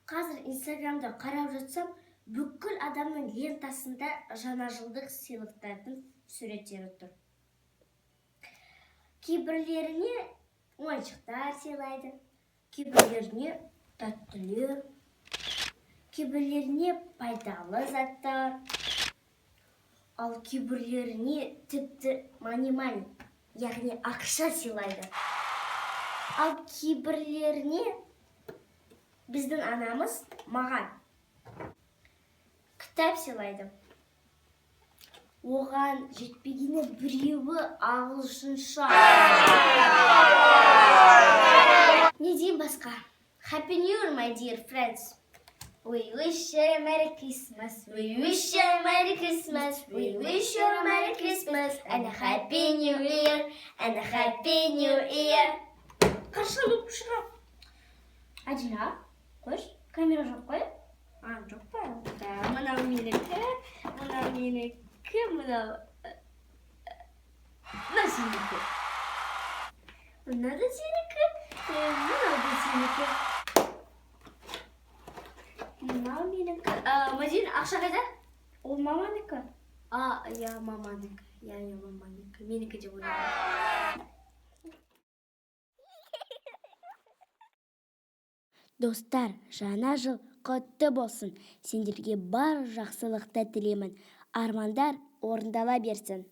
Қазір Инстаграмда қарап жатсам, бүкіл адамның лентасында жаңа жылдық сыйлықтардың суреттері тұр. Кейбірлеріне ойыншықтар сыйлайды, кейбірлеріне тәттілер, кейбірлеріне пайдалы заттар, ал кейбірлеріне тіпті мани-мани, яғни ақша сыйлайды. Ал кейбірлеріне біздің анамыз маған кітап сыйлайды. Оған жетпегені біреуі ағылшынша. Не дейін басқа? Happy New Year, my dear friends. We wish you a Merry Christmas. We wish you a Merry Christmas. We wish you a Merry Christmas and a Happy New Year. And a Happy New Year. Қаршылып шығып. Адина, қош, камера жоқ қой? Жоқ па? Мынау менікі, мынау менікі, мынау сенікі. Мынау да сенікі, мынау да сенікі. Мынау менікі. Мадин, ақша қайда? Ол маманікі? Я маманікі. Я маманікі. Менікі деп ойлаймын. Достар, жаңа жыл құтты болсын. Сендерге бар жақсылықты тілеймін. Армандар орындала берсін.